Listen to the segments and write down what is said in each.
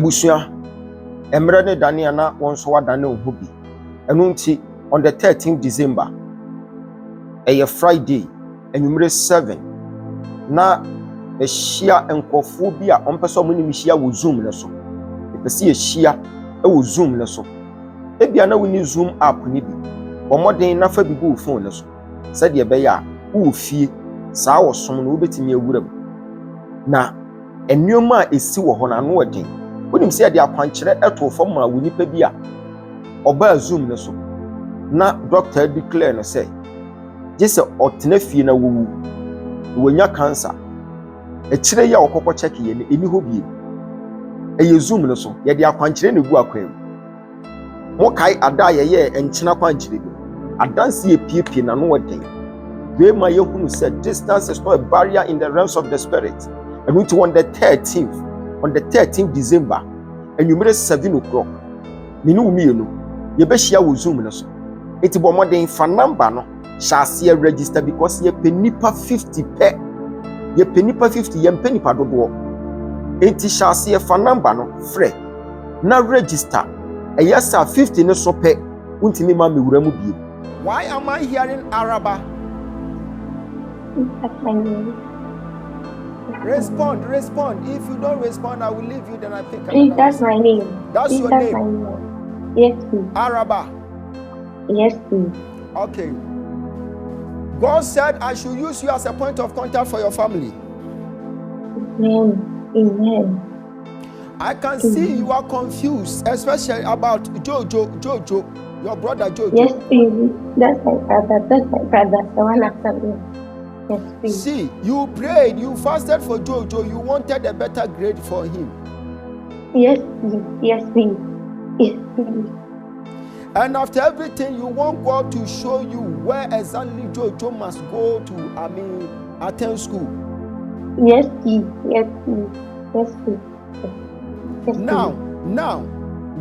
abusua emre ne dane na won so wadane ho bi enu nti on the 13th December a Friday enumere 7 na ehia enkofo bi a onpeso mo ni mihia wo Zoom ne so epese ehia wo Zoom ne so ebia na woni Zoom app ni bi omoden na fa bi go phone ne so se de be ya wo fie saa wo som no obetimi awuram na enuoma esi wo ho na no odin wonim se de akwankere eto fom ma wonipa bi a oba Zoom ne so na doctor declare no say jese otena fie na wowu wonya cancer ekire ya okokọ check ye ne eni ho bi eye Zoom no so ye de akwankere ne gu akwan mo kai ada ye enchina kwankere bi adanse ye piepie na no odin we ma yehunu said distance is not a barrier in the realms of the spirit and we on the 13th December and you made 7 o'clock minu mienu ye be hia wo Zoom no so eti bo modern fa number no shall register because ye penipa 50 pe ye penipa 50 ye penipa dodo enti shall see fa number no free na register e yes 50 ne so pe untimi ma mewura mu bie. Why am I hearing Araba? That's my name. Respond. If you don't respond, I will leave you. Then I think. Please, that's my name. That's your that's name. My name. Yes, please. Araba. Yes, please. Okay. God said I should use you as a point of contact for your family. Amen. I can see you are confused, especially about Jojo, your brother Jojo. Yes, please. That's my brother. The one after me. Yes, please. See, you prayed, you fasted for Jojo, you wanted a better grade for him. Yes, please. Yes, please. Yes, please. And after everything, you want God to show you where exactly Jojo must go to, attend school. Yes, please. Yes, please. Yes, please. Yes, Now,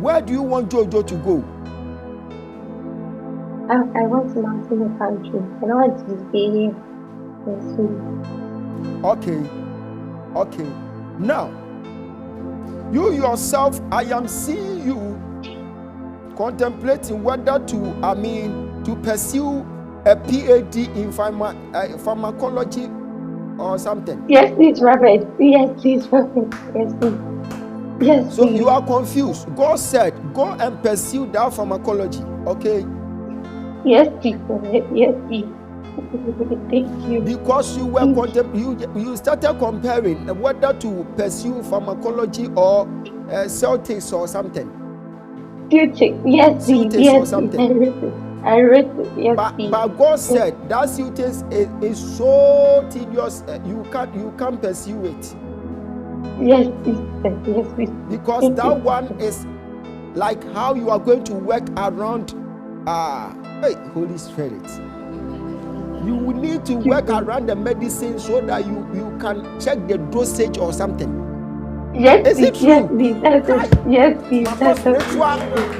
where do you want Jojo to go? I want to mountain the country. I don't want to stay here. Yes, please. Okay. Now, you yourself, I am seeing you contemplating whether to pursue a PhD in pharmacology or something. Yes, please, Robert. Yes, please, Robert. Yes, please. Yes, so please. You are confused. God said, go and pursue that pharmacology, okay? Yes, please, Robert. Yes, please. Thank you. Because you were you started comparing whether to pursue pharmacology or Celtics or something. Yes, please. Yes, I read it. Yes, but God said that Celtics is so tedious. You can't pursue it. Yes, please. Yes, please. Because that one is like how you are going to work around. Hey, Holy Spirit. You will need to work around the medicine so that you can check the dosage or something. Yes, is it true? Yes, please.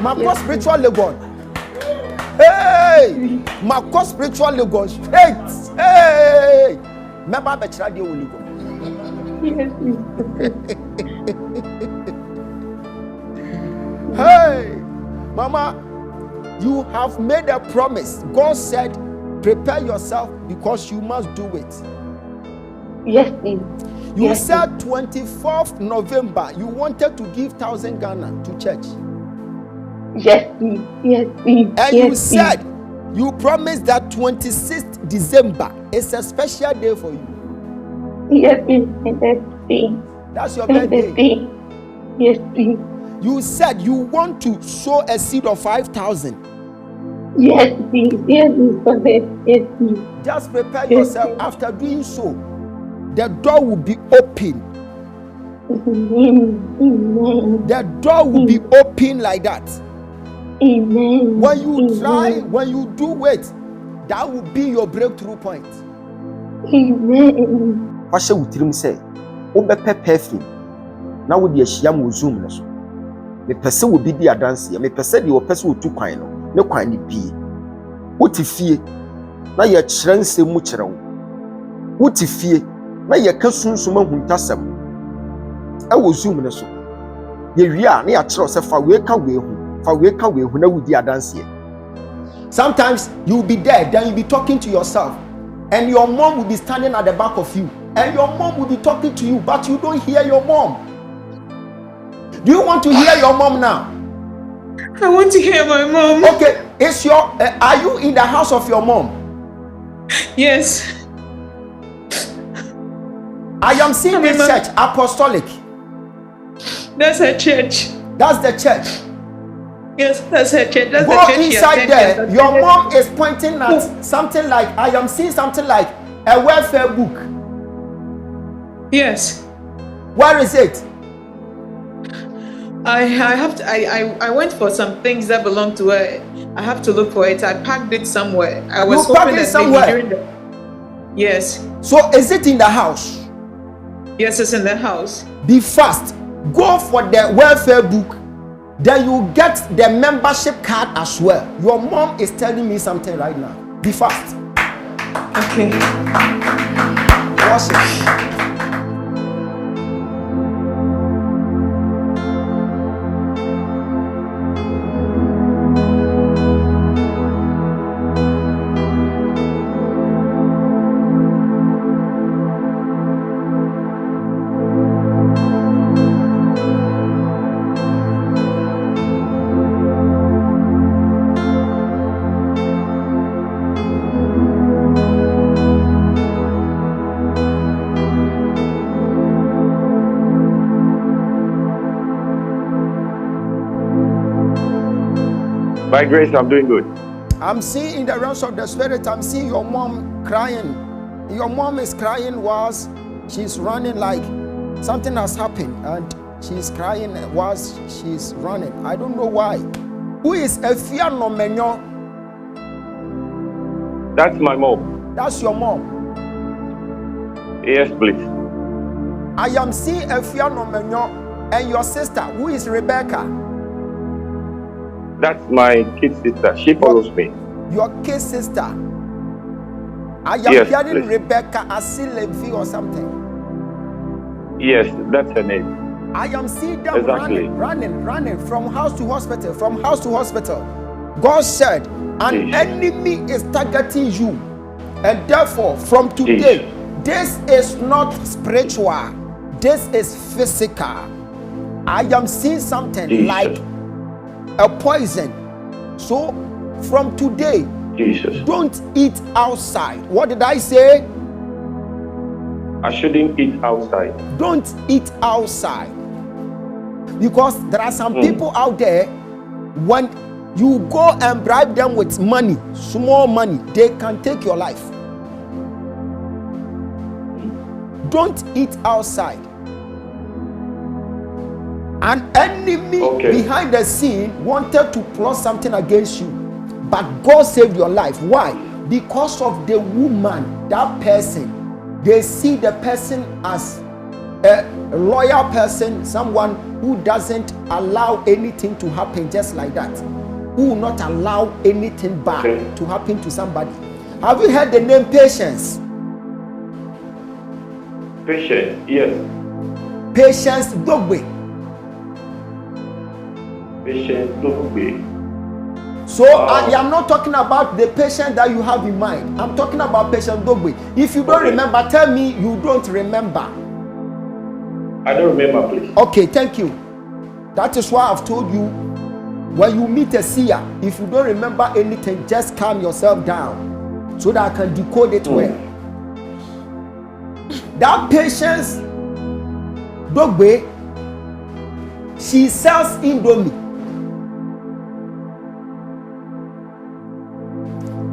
My spiritual Legon. Hey, my spiritual Legon straight. Hey, remember the child you will go. Yes, please. Hey, Mama, you have made a promise. God said, prepare yourself because you must do it. Yes, please. You said 24th November, you wanted to give 1,000 Ghana to church. Yes, please. Yes, please. And you said, you promised that 26th December is a special day for you. Yes, please. That's your birthday. Yes, please. You said you want to sow a seed of 5,000. Yes, please. Yes, please. Just prepare yourself. After doing so, the door will be open. Amen. The door will be open like that. Amen. When you try, when you do it, that will be your breakthrough point. Amen. What shall we tell him say? Obe perfume. Now with the Shiam Zoom. The person will be the dance. Me person the person will 2 coin. No coin be. What if ye? Now your children say much around. What if ye? Na ye ka sunsuma huntasam e wo zoom ne so Ye na ya kyerɛ sɛ fa we ka we hu. Fa we ka we hu na wudi adanse. Sometimes you'll be there, then you'll be talking to yourself, and your mom will be standing at the back of you, and your mom will be talking to you, but you don't hear your mom. Do you want to hear your mom now? I want to hear my mom. Okay, are you in the house of your mom? Yes. I am seeing this church, apostolic. That's her church. That's the church. Yes, that's her church. That's Go the church inside there. Your mom is pointing at something like, I am seeing something like a welfare book. Yes. Where is it? I went for some things that belong to her. I have to look for it. I packed it somewhere. I was hoping that somewhere. Yes. So is it in the house? Yes, it's in the house. Be fast. Go for the welfare book. Then you get the membership card as well. Your mom is telling me something right now. Be fast. Okay. Wash it. By grace, I'm doing good. I'm seeing in the realms of the spirit, I'm seeing your mom crying. Your mom is crying whilst she's running, like something has happened, and she's crying whilst she's running. I don't know why. Who is Efia Nomenyo? That's my mom. That's your mom? Yes, please. I am seeing Efia Nomenyo and your sister, who is Rebecca. That's my kid sister. She follows me. Your kid sister. I am hearing Rebecca Asilevi or something. Yes, that's her name. I am seeing them running from house to hospital, God said, an enemy is targeting you. And therefore, from today, this is not spiritual. This is physical. I am seeing something like a poison. So from today, don't eat outside. What did I say? I shouldn't eat outside. Don't eat outside. Because there are some people out there, when you go and bribe them with money, small money, they can take your life. Don't eat outside. An enemy behind the scene wanted to plot something against you, but God saved your life. Why? Because of the woman, that person. They see the person as a loyal person, someone who doesn't allow anything to happen just like that, who will not allow anything bad to happen to somebody. Have you heard the name Patience? Patience, yes. Patience Dogbe. Patience Dogbe. So I am not talking about the patient that you have in mind. I'm talking about Patient Dogbe. If you don't remember, tell me you don't remember. I don't remember, please. Okay, thank you. That is why I've told you, when you meet a seer, if you don't remember anything, just calm yourself down so that I can decode it well. That Patience Dogbe, she sells Indomie.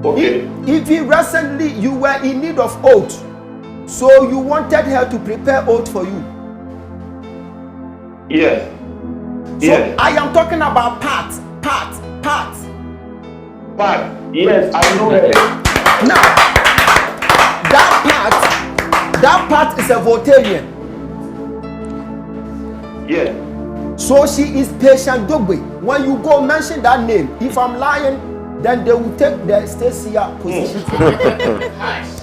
Okay. If recently you were in need of oat, so you wanted her to prepare oat for you. Yes. So I am talking about Pat. Yes, I know her. Now, that Pat is a Voltarian. Yes. So she is Patient Dogbe. When you go mention that name, if I'm lying, then they will take the Stacia position.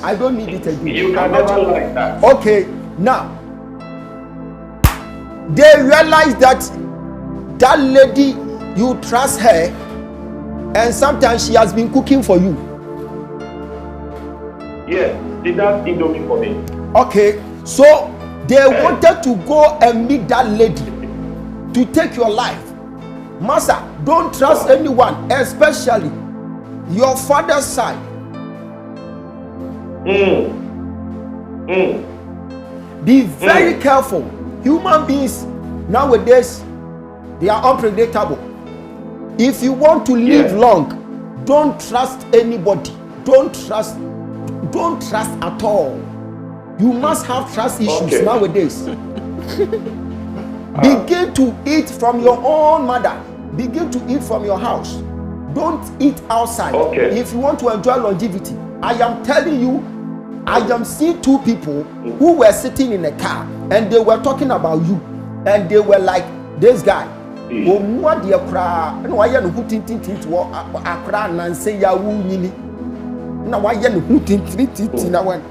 I don't need it again. You can never like that. Okay, now they realize that that lady, you trust her, and sometimes she has been cooking for you. Yes, did that Indomie for me. Okay, so they wanted to go and meet that lady to take your life. Master, don't trust anyone, especially your father's side. Be very careful. Human beings nowadays, they are unpredictable. If you want to live long, don't trust anybody. Don't trust at all. You must have trust issues nowadays. Begin to eat from your own mother. Begin to eat from your house. Don't eat outside. If you want to enjoy longevity, I am telling you, I am seeing two people who were sitting in a car and they were talking about you, and they were like, this guy, what the cry? No, I am who think I cry and say ya woo nini. No, I am who think na one.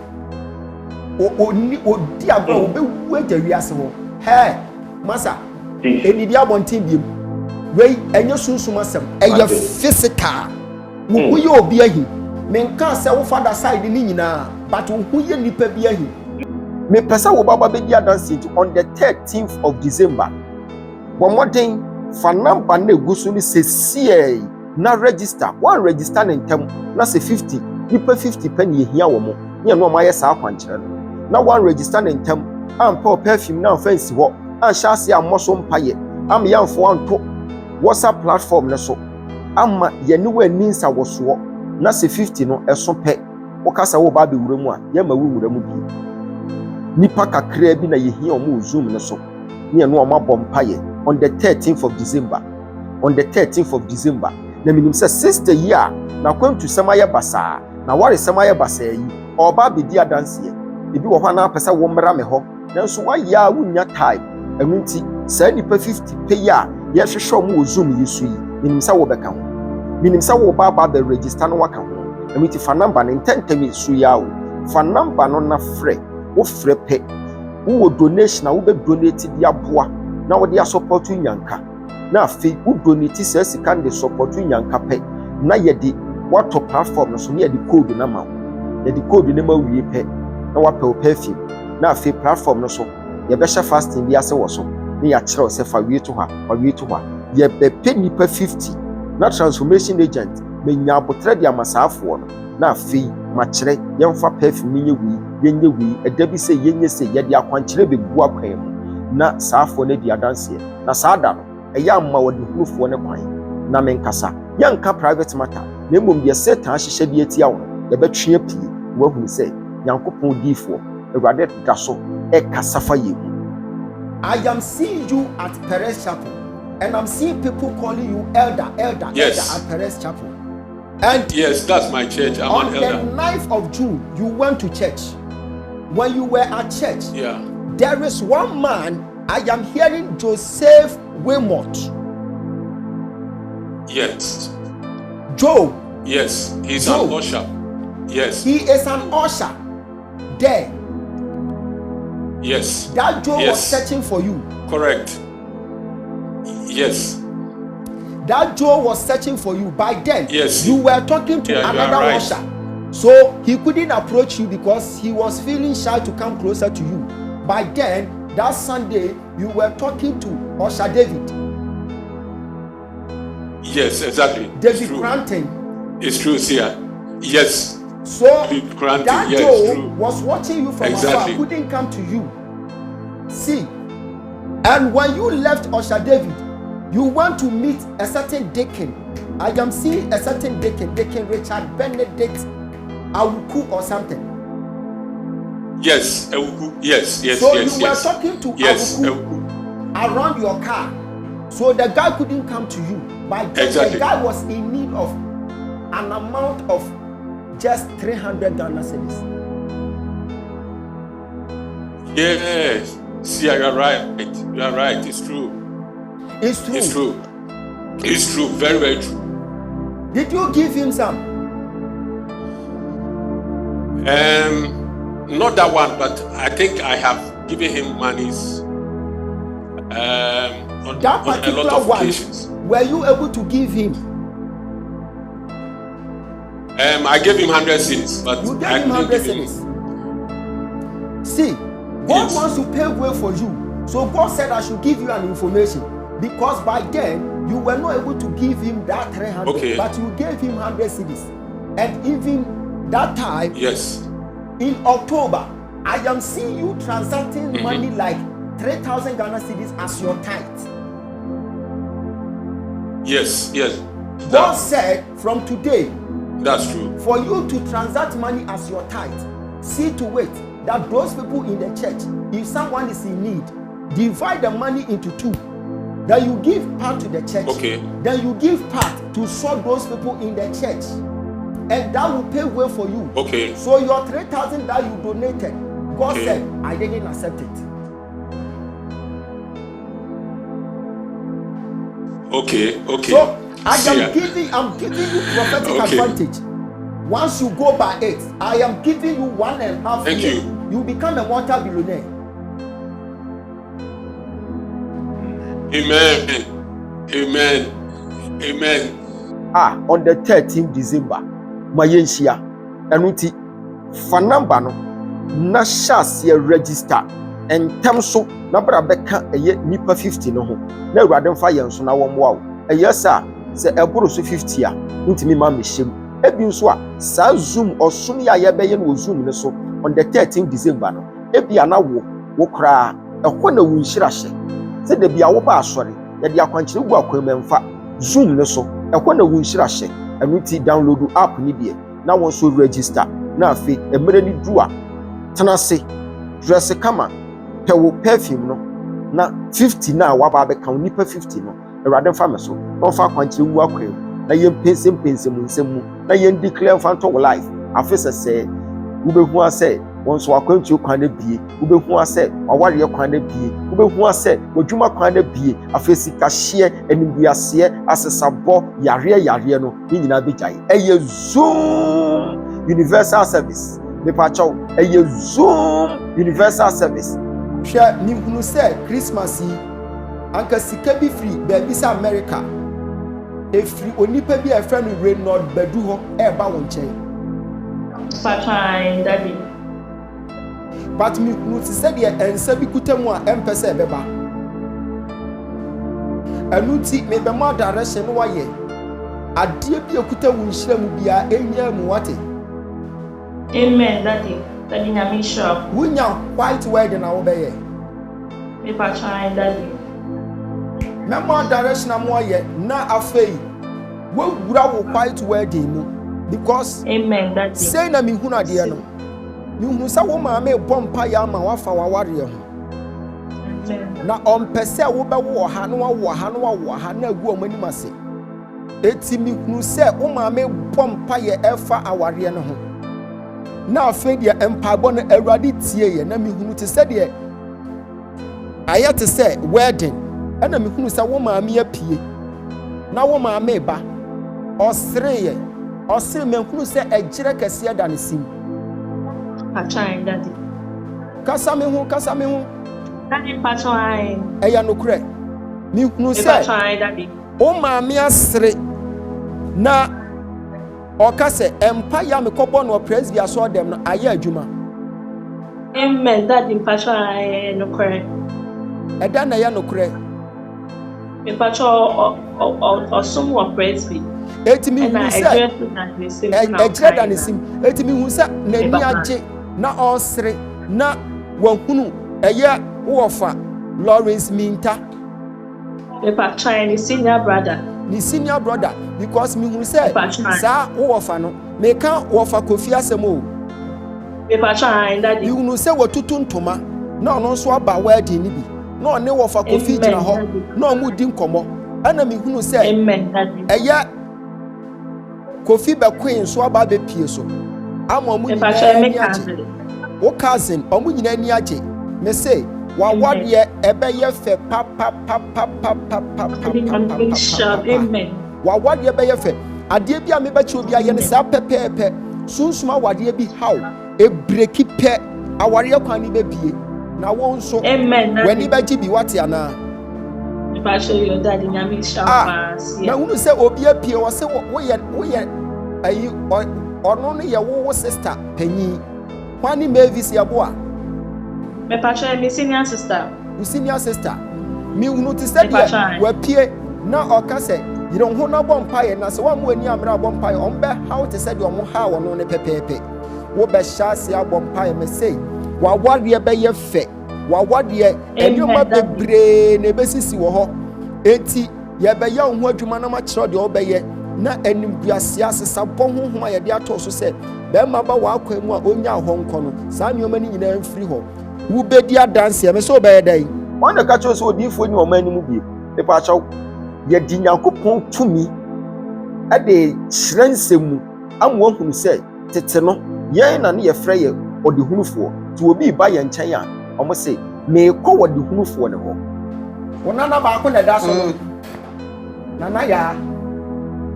O dear go wait a reason. Hey, Massa, any dia one team. Wait, and your soon masem, and your physical. Who you be a him? Men can't say father side in Nina, but who you nipa be a him. Me pesa wo baba be dia dancing on the 13th of December. One more thing, for number ne gusuni se CA na register. One register in term na se 50. Nipa 50 penny here wo mo. Ni no ma yes akwankyere no. Na one register in term am pour perfume na fancy wo. An sha se amoso mpaye. Am yamfo anto WhatsApp platform na so. Ama ye ni wa ninsa wo so. Na se 50 no eso pe. Wo kasa wo ba be wura mu a ye ma wo wura mu bi. Nipa kakra bi na ye hia omo zoom ne so. Ni no omo bompaye on the 13th of December. On the 13th of December. Na minim say sister year na kwantu samaye basa. Na ware samaye basa yi. Oba be dia dance ye. Ebi wo hwa na pesa wo mra me ho. Nanso wa ya wunya time. Enu nti say nipa 50 pe ya ye hwehwe omo zoom yesu yi. Minim say wo beka ho. Minim say wo ba be register no waka ho. Enu nti fa number ne intentem su ya wo. Fa number no na frɛ. Wo frɛ pe. Wo donation na wo be donate dia boa. Na wo dia support nyanka. Na afi wo donate say sika de support nyanka pe. Na ye di what platform no so ne di code na ma. Ye di code ne ma wie pe. Na wa pe perfume. Na afi platform no so ye be share fasting bi ase wo so. Ne ya kire se fa wie to ha, fa wie to ha. Ye be pe nipa 50. Na transformation agent me nya abotre dia masafo no. Na afi ma kire ye mfa perfume nye wi, yenye wi, eda bi se yenye se ye di akwankire be bu akwan mu. Na saafo ne di adanse. Na saada no eya amma wodi hulufo ne kwan. Na menkasa yanka private matter. Na mmom de Satan ahyehye bi etia wo. Ye betwe pie wo hu se Nyankopon difo Ewurade daso e kasafa ye mu. I am seeing you at Perez Chapel, and I'm seeing people calling you elder at Perez Chapel. And yes, that's my church. I'm an elder. On the 9th of June, you went to church. When you were at church, there is one man, I am hearing Joseph Wilmot. Yes. Joe. Yes, he's an usher. Yes. He is an usher there. Yes. That Joe was searching for you. Correct. Yes. That Joe was searching for you. By then, you were talking to another usher. So he couldn't approach you because he was feeling shy to come closer to you. By then, that Sunday, you were talking to Usher David. Yes, exactly. David Cranton. It's true, Sia. Yes. So that Joe was watching you from afar, couldn't come to you. See, and when you left Usher David, you went to meet a certain deacon. I am seeing a certain deacon Richard Benedict Awuku or something. Yes, Awuku. Yes. So you were talking to Awuku around your car. So the guy couldn't come to you. But the guy was in need of an amount of just 300 Ghana cedis. Yes. See, you are right. You are right. It's true. It's true. It's true. It's true. Very, very true. Did you give him some? Not that one, but I think I have given him monies. that on a lot particular of one, occasions. were you able to give him? I gave him 100 cedis, but You gave I him couldn't 100 give him. cedis. See, God Yes. wants to pave way for you. So God said I should give you an information, because by then you were not able to give him that 300, Okay. but you gave him 100 cedis. And even that time, Yes. in October, I am seeing you transacting money like 3,000 Ghana cedis as your tithe. Yes. Yes. God said from today, That's true. for you to transact money as your tithe, see to it that those people in the church, if someone is in need, divide the money into two. Then you give part to the church. Okay. Then you give part to serve those people in the church. And that will pay way for you. Okay. So your 3,000 that you donated, God Okay. said, I didn't accept it. Okay. So I'm See, giving you prophetic Okay. advantage. Once you go by it, I am giving you 1.5 Thank years. you. You become a multi-billionaire. Amen. On the 13th December, Mayensia, Anuti, Fanamba no, na shasi register, and Tamso, Nabra Beka, a ye nipa 50 no ho. Na Radem Fire so na wow. A yes, sir, say a boroso 50 ya, Untimi Mammy Shim. Ebi nso sa Zoom or Sumi Ayabayan will Zoom so on the 13th December no. Ebi anawo wo kra e ho na wo nhirahye. Se de bia wo ba asori, ye de akwankyere gu akwamemfa Zoom ne so e ho na wo nhirahye. Anu ti download app ni de na won so register na afi emere ni du a tenase dress kama pewo perfume no na 50 na waba be kan nipa 50 no Awurade fa me so no fa akwankyere gu akwam na yem pensem nsemu na yem declare fanto life afese se ubehu ase won so akwantu kwan na bie ubehu ase waware kwan na bie ubehu ase wadwuma kwan na bie afese kahye animbiase asesabo yare no nyina begyae eye Zoom universal service me pacho eye Zoom universal service hwe ni hunu se Christmas yi anka sika bi free baby sa America efri onipa bi afra no Reynolds Badu ho eba won chen Fine, daddy. but me no ti said ye ensa bi kutamu a empese ebeba anuti me be mo direction no ye ade bi ekutamu nhira mu bia enya mu wate. Amen, daddy. Daddy, na me sure. Wunya white wedding na wo be ye Me fine, daddy. me mo direction mo ye na afei wo wura wo white wedding mu because Amen, daddy. say na me hunu ade no me hunu sa wo ma me bompa ya ma wafa waware ho Amen. na ompese wo be wo ha no wo ha na agu omani mase eti me hunu se wo ma me bompa ye efa aware no ho na afei de empabo no Awurade tie ye na me hunu te se de ayate se wedding ana me hunu se wo ma me apie na wo ma me ba osreye me hunu se ejire kese da ne sim Fine, daddy. kasa me ho Daddy, fine. eya nokure me hunu Me se fine, daddy. o ma me asre na oka se empa ya me kobo no presbia so dem no aye adwuma Amen, daddy. Fine, no correct. eda na ya nokure Me or someone presby. eti me And I hunu se address that the same. ejire da ne sim eti me hunu se na ni age na osre na wahunu eye wofa Lawrence Minta Me fine, the senior brother. ni senior brother because me hunu say Fine. sa wofa no me ka wofa Kofi asemo Me fine, daddy. me hunu say watutu ntoma na ono so aba wedding ni bi na one wofa Kofi gina ho na omu di nkomo ana me hunu say Amen, daddy. eye Kofi be queen so aba be pie so ama omu Me nyina fine, me ni age cousin. wo cousin omu nyina ni age me say wa wade ebe ye fe pa Amen. wa wade ebe ye fe ade bia me bachi obi aye ne sa pepepe sunsuma wade bi haw e breki pe aware kwan ni bebie na wo nso Amen. wani bachi bi wate ana pa show your daddy nyame shapas. Na wonu se obi apie wo se wo ye ayi ono no ye wo sister panyi. Kwani Mavis yeboa. Me pa show me senior sister. Senior sister. Me wonu ti se dia wa pie na oka se yire ho na bompaye na se wa mo ani amra bompaye ombe how to say de omo ha wo no ne pepepe. Wo be shase abompaye me say wa wade be ye fe wa wade enuma bebre na besisi wo ho enti ye be ya ho adwuma na ma kire de obeye na animbiase asesa bo honhom ye de ato so se be ma ba wa akwan mu a onya ho nko no sa nyoma ni nyina mfiri ho wo bedi adanse me so obeye dai wanda ka cho so odifo ni o mani mu bi e pa chaw ye di Nyankopon tumi ade hyerensemu amwo hunu se tete no yen na ne ye frɛ ye odihunufo ti obi ba ye nkyɛn a omo se me kɔ odihunufo ne ho wonana ba ko na da so no nana ya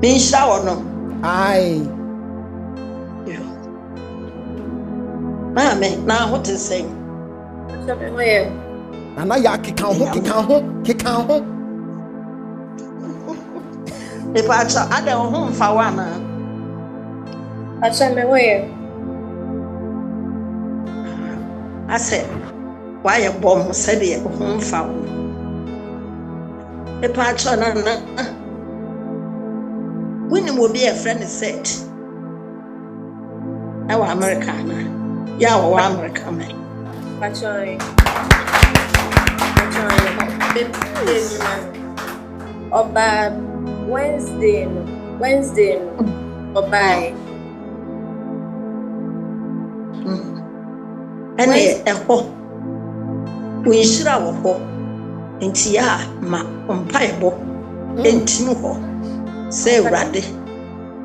me nhyira wo no ai mame na ho te sɛn nana ya keka ho e pa cha ada ho mfa wa na acha me hoye ase wa ye bom se de ho mfa wo e pa cha na wini mo be a friend set I wa America na ya wa America man acha Oba Wednesday Oba ene eho winshira wo ho enti ya ma ompaebo entinu ho se urade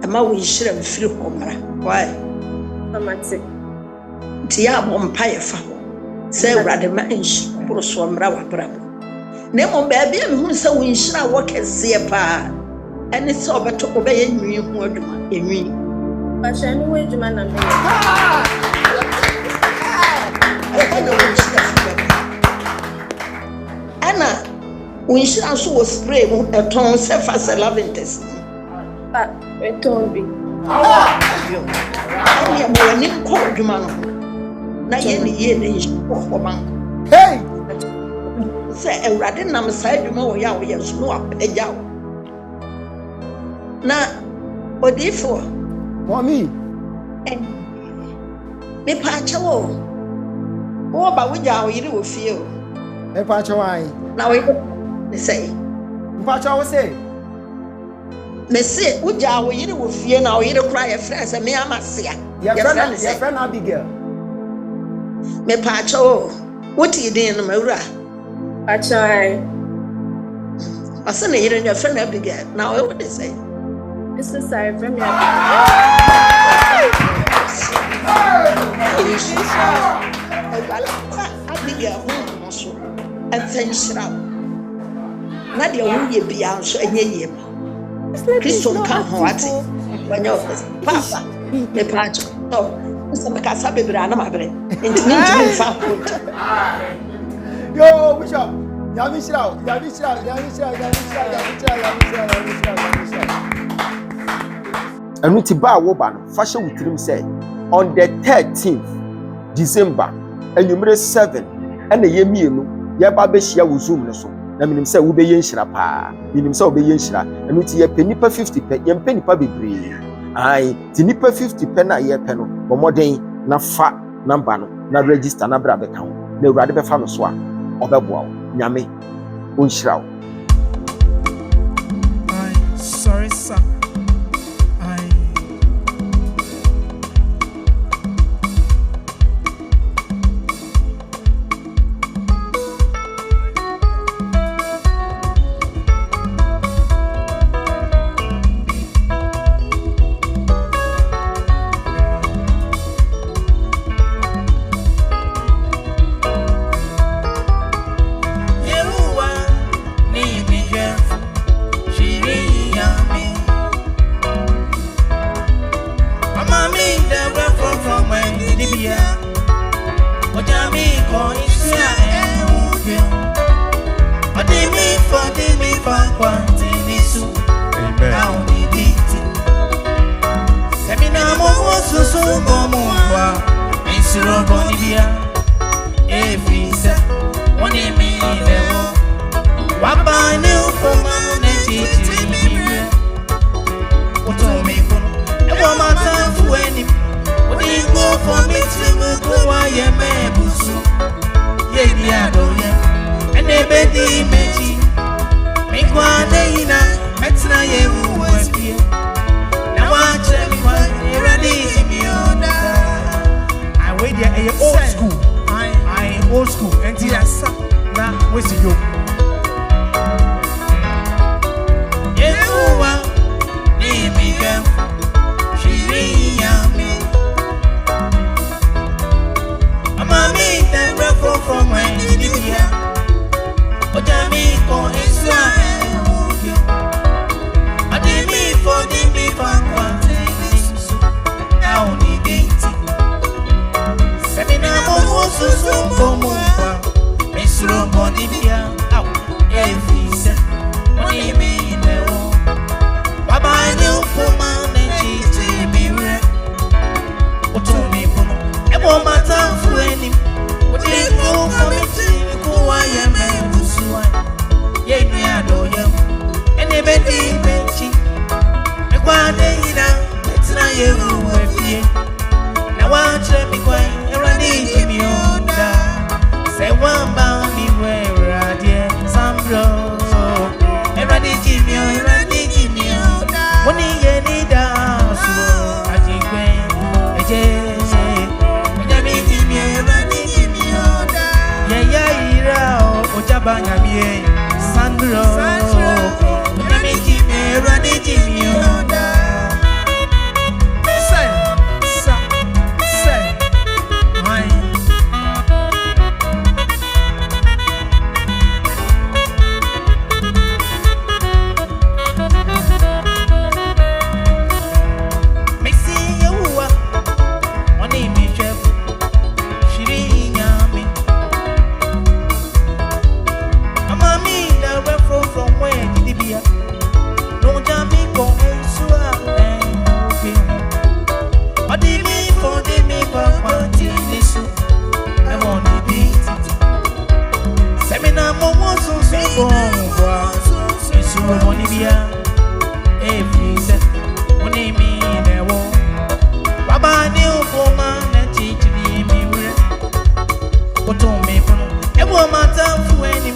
ama winshira mfiri ho mara why Amate enti ya ompae fa ho se urade ma enshi boroso mara wa brabo ne mo ba bia me hu se winshira wo kese pa ene se obeto obeye nwi hu aduma enwi acha ni we juma na me Anna, when she also was spray a ton self as a loving test. But we don't be. I am a new cold man. Now, ye for man. Hey! Say a radin, I'm side more yaw, yes, no up a yaw. Now, what therefore? Mommy, me pacho. Oh, but we yaw, you will feel. e pa chawai Now, we say, pa chaw say me say, would yaw, you will fear now, you cry a friend, and me, I must say, your friend Abigail. me pacho. What you doing, Mura? Acha I send you and your friend Abigail. Now, what they say? this is sorry from me. Abigail, and thanks out. Not your own ye beyond so any year. Christian come what? When you're Papa, me pacho. Oh, some Casa Bibrana, my brain. Into me to be found. Yo, Bishop. Yamishra. And with Tiba Woban, fashion with him say on the 13th December, and you made 7 and a yemienu, Yababeshia will zoom so. I mean, himself will be Yenshra pa, in himself be Yenshra, and with your penny per 50 pen, yen penny per be brave. Aye, the nipper 50 penna year penno, but more day, na fat number, na register, na brother count, no rather be found swap, or the wall, Yame, Unshroud. Sorry, sir. Ogyaba forgive me for quantinisu. Now need it. Semina mo so bomwa. Insuro bonibia. Every set. One me lewo. Waba new for man and teaching me. What to me for? And one more time for any. What do you go for me to go? I am a busu. Yeah, and a bedi meji. Make one day now. Metina ye was here. Now I tell me why you're ready to be on that. I wait there a old school. I old school. And yes, now where's you? Yeah, name me girl. She me. Mommy, then refer from when you did here. Ojami ko Israel. I did me for quantity. Now need it. Semina mo so bomwa. Mesro bonibia. Out every set. Money me lewo. Baba new for man and cheat me re. Oto me pono. Ebo mata fu any. What do you go for me to go? I am a busuan. Ye ni adoyam. Ene bedi mechi. Me kwa deina. Metina ye uwefie. Na wache mi kwa erani jimi onda. Se wamba mi we radie sambro. Erani jimi onda. Woni ye ni da suo. Ajikwe eje. Ogyaba nyamie Sandro Nyami jimi rani jimi oda Say Mixi yewa Wani mi chef Shiri nyami from where did it be? No jammy go into a did me for quantity. I want to beat it. Seminar more so it's your bonibia. Every set, one name me there won't. Baba new for man and teach me. What told me from a woman time for any.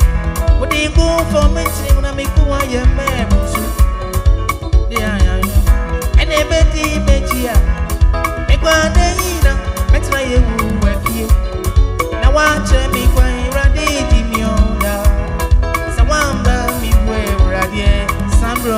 What do you go for me when I make who I am? And a betty betia. Make one day, better you with you. Now watch me when ready, Jimmy. Someone me where Radia, Sandro.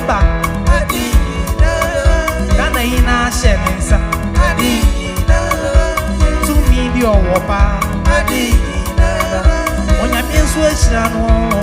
aba Ghana ina shenensa to me the opa Onya miensu eshira no